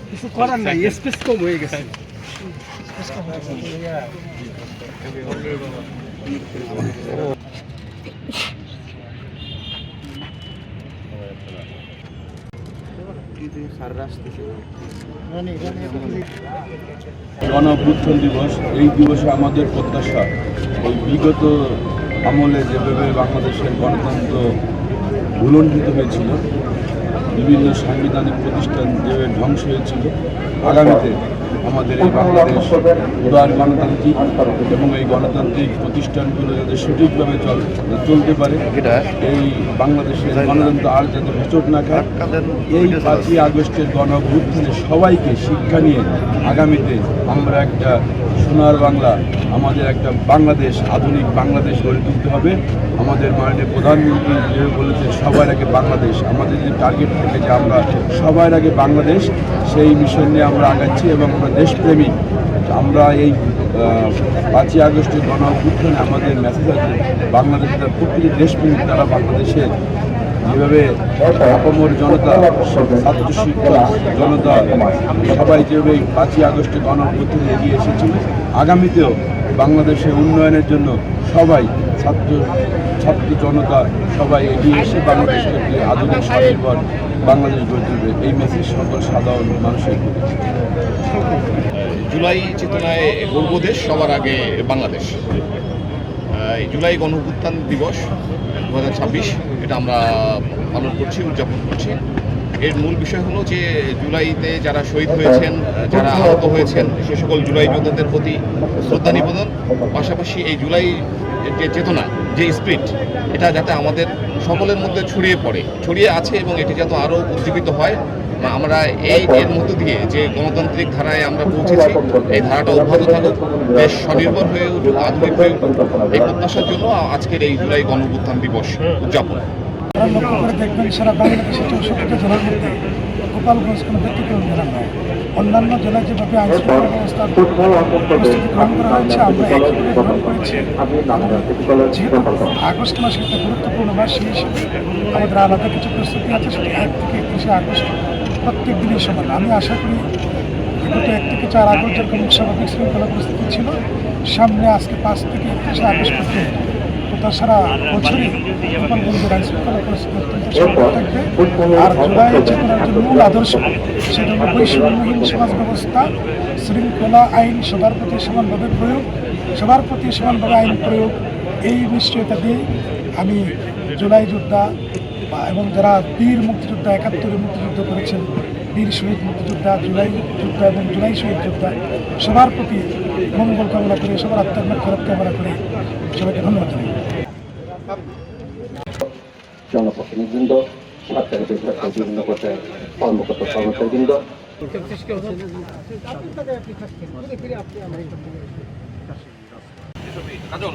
কিছু করার নাই, স্পেস কম হয়ে গেছে। গণ অভ্যুত্থান দিবস, এই দিবসে আমাদের প্রত্যাশা এই বিগত আমলে যেভাবে বাংলাদেশের গণতন্ত্র ভুলণ্ঠিত হয়েছিল, বিভিন্ন সাংবিধানিক প্রতিষ্ঠান যেভাবে ধ্বংস হয়েছিল, আগামীতে আমাদের এই বাংলাদেশ উদার গণতান্ত্রিক এবং এই গণতান্ত্রিক প্রতিষ্ঠানগুলো যাতে সঠিকভাবে চলতে পারে, এই বাংলাদেশের গণতন্ত্র আর যাতে হোঁচট না খায়, এই 5ই আগস্টের গণ অভ্যুত্থানে সবাইকে শিক্ষা নিয়ে আগামীতে আমরা একটা সোনার বাংলা, আমাদের একটা বাংলাদেশ, আধুনিক বাংলাদেশ গড়ে তুলতে হবে। আমাদের মাননীয় প্রধানমন্ত্রী যেভাবে বলেছে সবার আগে বাংলাদেশ, আমাদের যে টার্গেট থাকে যে আমরা সবার আগে বাংলাদেশ, সেই মিশন নিয়ে আমরা আগাচ্ছি এবং আমরা দেশপ্রেমিক। আমরা এই 5ই আগস্টের গণ অভ্যুত্থানে আমাদের মেসেজ আছে বাংলাদেশের প্রকৃত দেশপ্রেমিক, তারা বাংলাদেশের যেভাবে অপমর জনতা, ছাত্র শিক্ষক জনতা সবাই যেভাবে 5ই আগস্টে গণ অভ্যুত্থানে এগিয়ে এসেছিল, আগামীতেও বাংলাদেশের উন্নয়নের জন্য সবাই ছাত্র জনতা সবাই এগিয়ে এসে বাংলাদেশকে আধুনিক স্বনির্ভর বাংলাদেশ গড়ে তুলবে, এই মেসেজ সকল সাধারণ মানুষের। জুলাই চেতনায় গর্ব দেশ, সবার আগে বাংলাদেশ। এই জুলাই গণ অভ্যুত্থান দিবস 2026 এটা আমরা পালন করছি, উদযাপন করছি। এর মূল বিষয় হলো যে জুলাইতে যারা শহীদ হয়েছেন, যারা আহত হয়েছেন, সে সকল জুলাই যোদ্ধাদের প্রতি শ্রদ্ধা নিবেদন। পাশাপাশি এই জুলাই যে চেতনা, যে স্পিরিট, এটা যাতে আমাদের সকলের মধ্যে ছড়িয়ে আছে এবং এটি যাতে আরও উজ্জীবিত হয়। আমরা এর মধ্য দিয়ে যে গণতান্ত্রিক ধারায় আমরা পৌঁছেছি, এই ধারাটা অব্যাহত থাকুক, দেশ স্বনির্ভর হয়ে উঠুক, আধুনিক হয়ে উঠুক, এই প্রত্যাশার জন্য আজকের এই জুলাই গণ অভ্যুত্থান দিবস উদযাপন। লক্ষ্য করে দেখবেন সারা বাংলাদেশের 64টা জেলার মধ্যে গোপালগঞ্জ কোনো ব্যতিক্রম জেলা নয়। অন্যান্য জেলায় যেভাবে আইনশৃঙ্খলা ব্যবস্থার প্রস্তুতি গ্রহণ করা হয়েছে, আমরা একইভাবে গ্রহণ করেছি। যেহেতু আগস্ট মাসে একটা গুরুত্বপূর্ণ মাস, সেই হিসেবে আমাদের আলাদা কিছু প্রস্তুতি আছে। সেটি 1 থেকে 31 আগস্ট প্রত্যেক দিনই সমান। আমি আশা করি গত 1 থেকে 4 আগস্ট যেরকম স্বাভাবিক শৃঙ্খলা পরিস্থিতি ছিল, সামনে আজকে 5 থেকে 31 আগস্ট পর্যন্ত সারা বছরই গোপালগঞ্জের আইন শৃঙ্খলা পরিস্থিতি অত্যন্ত শান্ত থাকবে। আর জুলাই চেতনার যে মূল আদর্শ, সেটা হল বৈষম্যহীন সমাজ ব্যবস্থা, শৃঙ্খলা, আইন সবার প্রতি সমানভাবে প্রয়োগ, সবার প্রতি সমানভাবে আইন প্রয়োগ। এই নিশ্চয়তা দিয়ে আমি জুলাই যোদ্ধা এবং যারা বীর মুক্তিযোদ্ধা, 71-এ মুক্তিযুদ্ধ করেছেন, বীর শহীদ মুক্তিযোদ্ধা, জুলাই যোদ্ধা এবং জুলাই শহীদ যোদ্ধা, সবার প্রতি মঙ্গল কামনা করে, সবার আত্মার খারাপ কামনা করে সবাইকে ধন্যবাদ জানাই। জনপ্রতিনিধিবৃন্দ, সরকারি বেসরকারি বিভিন্ন পর্যায়ে কর্মকর্তা কর্মচারীবৃন্দ, কাজল